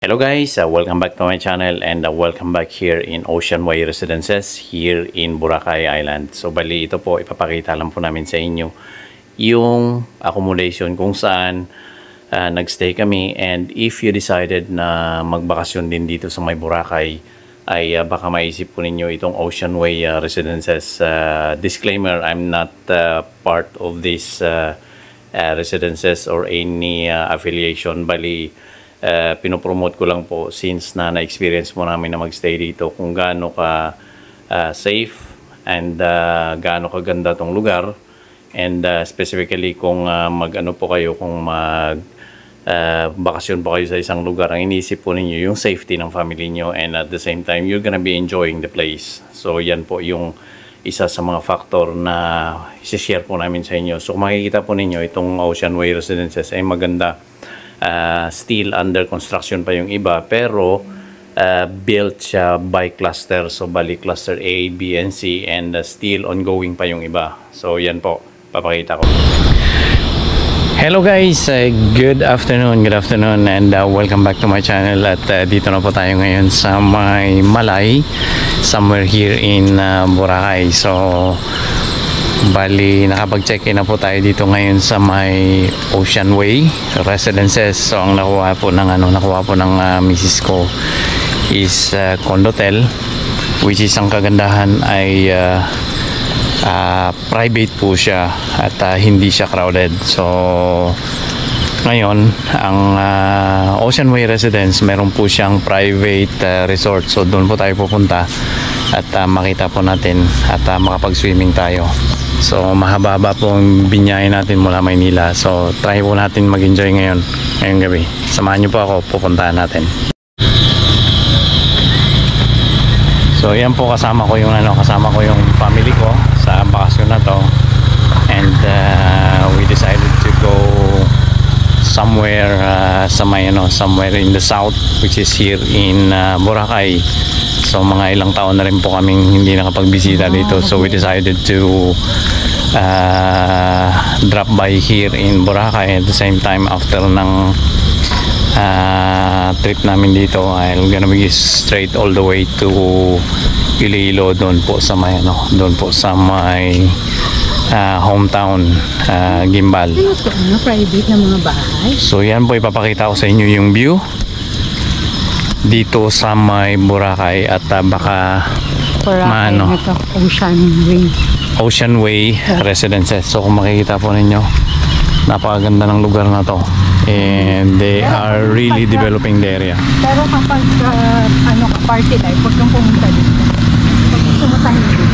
Hello guys, welcome back to my channel and welcome back here in Ocean Way Residences here in Boracay Island. So bali ito po, ipapakita lang po namin sa inyo yung accommodation kung saan nagstay kami, and if you decided na magbakasyon din dito sa may Boracay ay baka maisip po ninyo itong Ocean Way Residences. Disclaimer, I'm not part of this residences or any affiliation. Bali pinopromote ko lang po since na-experience mo namin na magstay dito kung gaano ka safe and gaano ka ganda tong lugar, and specifically kung mag-ano po kayo, kung mag bakasyon po kayo sa isang lugar, ang inisip po ninyo yung safety ng family nyo, and at the same time you're gonna be enjoying the place. So yan po yung isa sa mga factor na isi-share po namin sa inyo. So kung makikita po ninyo itong Ocean Way Residences ay maganda. Still under construction pa yung iba, pero built siya by cluster. So bali cluster A, B, and C, and still ongoing pa yung iba. So yan po, papakita ko. Hello guys, good afternoon and welcome back to my channel. At dito na po tayo ngayon sa may Malay, somewhere here in Boracay. So bali nakapag-check-in na po tayo dito ngayon sa may Ocean Way Residences. So ang nakuha po ng misis ko is condotel, which is ang kagandahan ay private po siya at hindi siya crowded. So ngayon ang Ocean Way Residence, meron po siyang private resort. So doon po tayo pupunta at makita po natin at makapag-swimming tayo. So mahaba-haba po ang binyahe natin mula Maynila. So try po natin mag-enjoy ngayong gabi. Samahan niyo po ako, pupuntahan natin. So yan po, kasama ko yung family ko sa bakasyon na to. And we decided to go somewhere somewhere in the south, which is here in Boracay. So mga ilang taon na rin po kaming hindi nakapagbisita dito. So we decided to drop by here in Boracay. At the same time, after ng trip namin dito, I'm gonna be straight all the way to Iloilo, doon po sa may hometown, Gimbal. Private na mga bahay. So yan po, ipapakita ko sa inyo yung view dito sa may Boracay at baka maano, Ocean Way Residences. So kung makikita po ninyo, napakaganda ng lugar na to, and they are really developing the area. Pero kapag party life, huwag kang pumunta dito. Pag gusto mo tayo dito.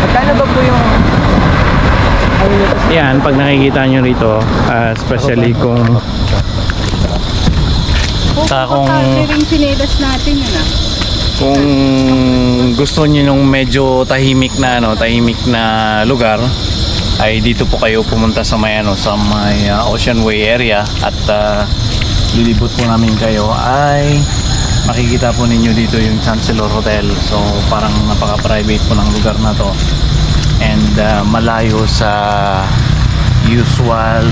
Magkano ba po yung yan, pag nakikita nyo rito, especially kung sinelas natin yun kung gusto niyo nung medyo tahimik na lugar, ay dito po kayo pumunta sa may Ocean Way area, at lilibot po namin kayo. Ay makikita po ninyo dito yung Chancellor Hotel. So parang napaka-private po ng lugar na to, and malayo sa usual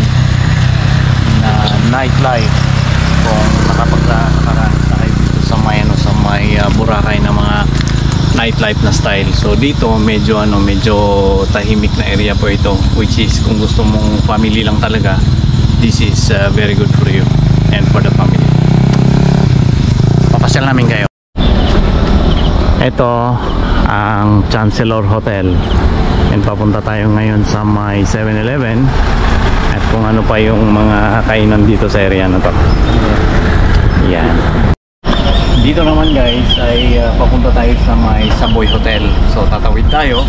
na nightlife. Kung nakaranas na kayo dito sa may Boracay na mga nightlife na style. So dito medyo tahimik na area po ito, which is kung gusto mong family lang talaga, this is very good for you and for the family. Papasyal namin kayo. Ito ang Chancellor Hotel, and papunta tayo ngayon sa may 7-Eleven at kung ano pa yung mga kainan dito sa area na to. Yan. Dito naman guys ay papunta tayo sa may Savoy Hotel. So tatawid tayo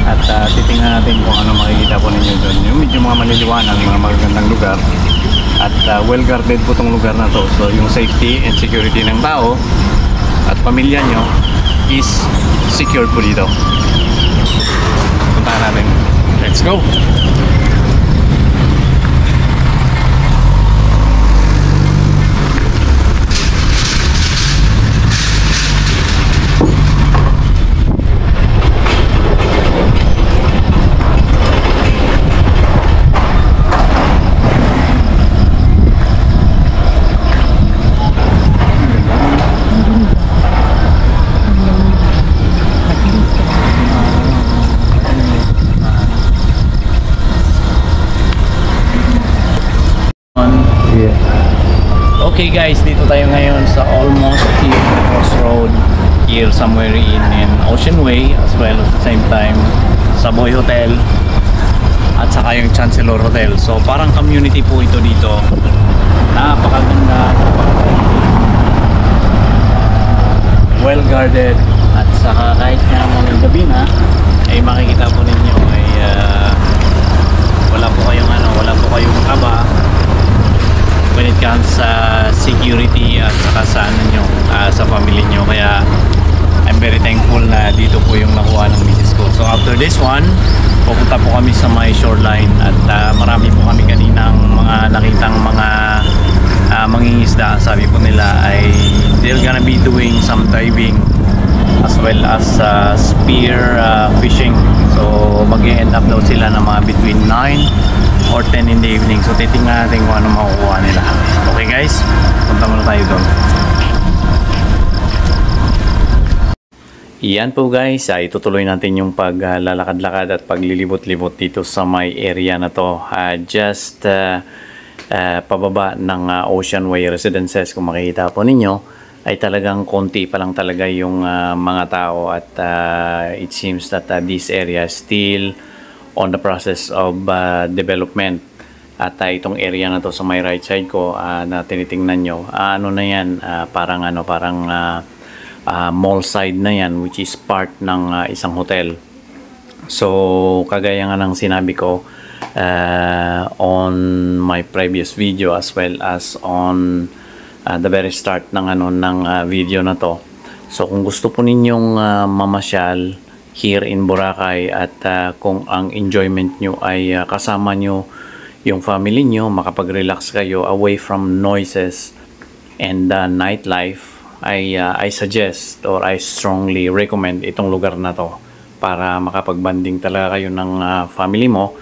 at titingnan natin kung ano makikita po ninyo doon. Yung medyo mga maliliwanag, mga magagandang lugar, at well guarded po tong lugar na to. So yung safety and security ng tao at pamilya nyo is secured po dito. Puntahan natin. Let's go! Okay guys, dito tayo ngayon sa almost here crossroad here somewhere in Ocean Way, as well as the same time Savoy Hotel at saka yung Chancellor Hotel. So parang community po ito dito. Napakaganda, well guarded, at saka kahit nga mga gabi na ay makikita po ninyo ay wala po kayong kaba when it comes sa security at saka sa ano nyo, sa family nyo. Kaya I'm very thankful na dito po yung nakuha ng misis ko. So after this one, pupunta po kami sa my shoreline at marami po kami kaninang mga nakitang mga mangingisda. Sabi po nila ay they're gonna be doing some diving as well as spear fishing. So mag-end up daw sila na mga between 9 or 10 in the evening. So titingnan natin kung ano makukuha nila. Okay guys, punta muna tayo doon. Yan po guys, itutuloy natin yung paglalakad-lakad at paglilibot-libot dito sa may area na to. Just pababa ng Ocean Way Residences. Kung makikita po ninyo ay talagang konti pa lang talaga yung mga tao at it seems that this area is still on the process of development. At itong area na to sa may right side ko na tinitingnan nyo, ano na yan, parang mall side na yan, which is part ng isang hotel. So kagaya nga ng sinabi ko on my previous video as well as on the very start ng video na to. So kung gusto po ninyong mamasyal here in Boracay at kung ang enjoyment nyo ay kasama nyo yung family nyo, makapag-relax kayo away from noises and nightlife, I suggest or I strongly recommend itong lugar na to para makapag-banding talaga kayo ng family mo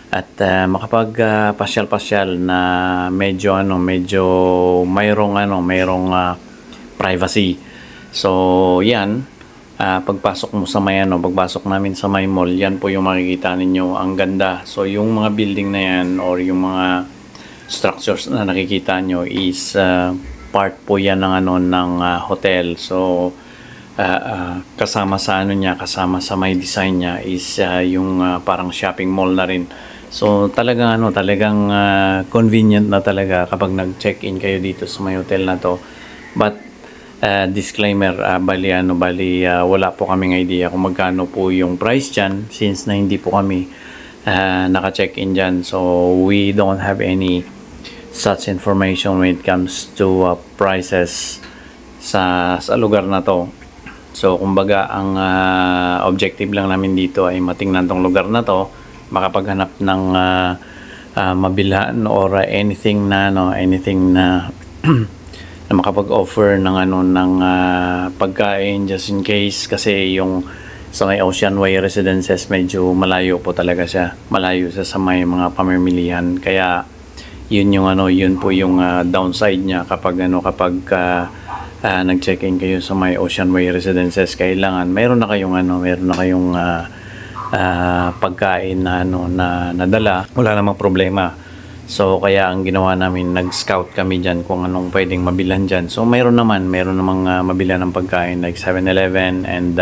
at makapag-pasyal-pasyal na medyo mayroong privacy. So yan, pagpasok mo sa pagpasok namin sa may mall, yan po yung makikita ninyo, ang ganda. So yung mga building na yan or yung mga structures na nakikita nyo is part po yan ng hotel. So kasama sa kasama sa may design niya is yung parang shopping mall na rin. So talagang convenient na talaga kapag nag-check-in kayo dito sa may hotel na to. But disclaimer, bali wala po kaming idea kung magkano po yung price dyan since na hindi po kami naka-check-in dyan. So we don't have any such information when it comes to prices sa lugar na to. So kumbaga ang objective lang namin dito ay matingnan tong lugar na to, makapaghanap ng mabilhan or anything na na makapag-offer ng pagkain just in case, kasi yung sa may Ocean Way Residences medyo malayo po talaga siya, malayo sa may mga pamimilihan. Kaya yun po yung downside niya kapag nag-check-in kayo sa may Ocean Way Residences. Kailangan meron na kayong pagkain na nadala, wala namang problema. So kaya ang ginawa namin, nag-scout kami diyan kung anong pwedeng mabilhan diyan. So meron namang mabilhan ng pagkain like 7-Eleven and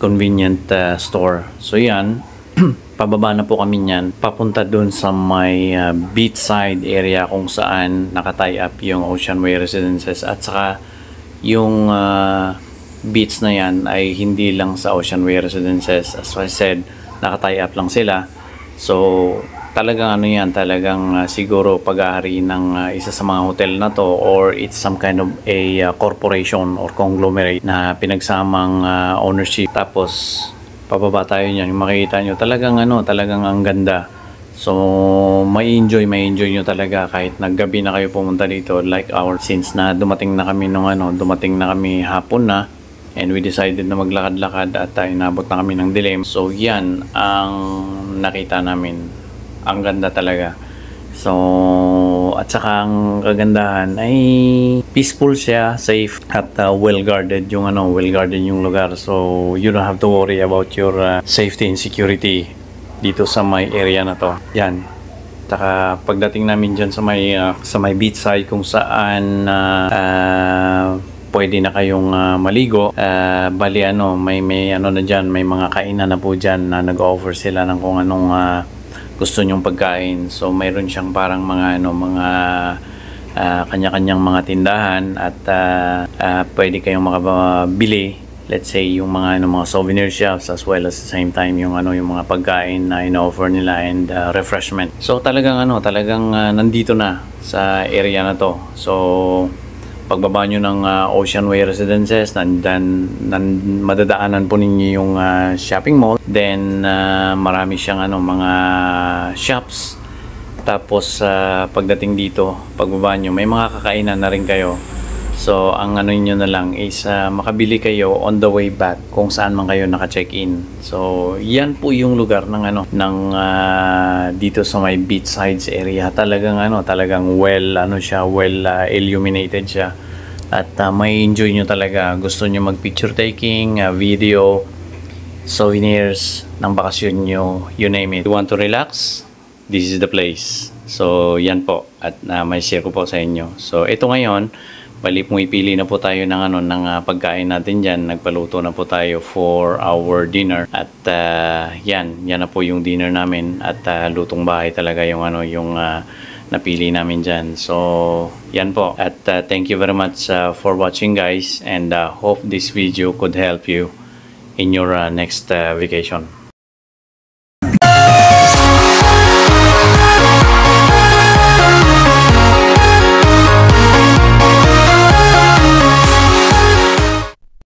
convenient store. So yan, pababa na po kami niyan, papunta doon sa may beachside area kung saan naka-tie up yung Ocean Way Residences. At saka yung beach na yan ay hindi lang sa Ocean Way Residences. As I said, naka-tie up lang sila. So talagang siguro pag-aari ng isa sa mga hotel na to, or it's some kind of a corporation or conglomerate na pinagsamang ownership. Tapos pababa tayo niyan, makikita nyo talagang ang ganda. So may enjoy nyo talaga kahit naggabi na kayo pumunta dito, like since na dumating na kami hapon na, and we decided na maglakad-lakad at inabot na kami ng dilim. So yan ang nakita namin, ang ganda talaga. So at saka ang kagandahan ay peaceful siya, safe at well guarded yung lugar. So you don't have to worry about your safety and security dito sa may area na to. Yan, Taka pagdating namin dyan sa may beach side kung saan pwede na kayong maligo. Bali may ano na dyan, may mga kainan na po dyan na nag-offer sila ng kung anong gusto nyong pagkain. So mayroon siyang parang mga kanya-kanyang mga tindahan at pwede kayong makabili. Let's say yung mga souvenir shops as well as the same time yung mga pagkain na ino-offer nila and refreshment. So talagang nandito na sa area na to. So pagbaba nyo ng Ocean Way Residences, madadaanan po ninyo yung shopping mall. Then marami siyang mga shops. Tapos pagdating dito, pagbaba nyo, may mga kakainan na rin kayo. So ang nyo na lang is makabili kayo on the way back kung saan man kayo naka-check-in. So yan po yung lugar ng dito sa may beach sides area. Talagang well illuminated siya. At may enjoy nyo talaga. Gusto nyo mag picture taking, video, souvenirs ng bakasyon nyo, you name it. You want to relax? This is the place. So yan po, at may share ko po sa inyo. So ito ngayon, bali pumipili na po tayo ng pagkain natin dyan. Nagpaluto na po tayo for our dinner. At yan na po yung dinner namin. At lutong bahay talaga yung napili namin dyan. So yan po. At thank you very much for watching, guys. And hope this video could help you in your next vacation.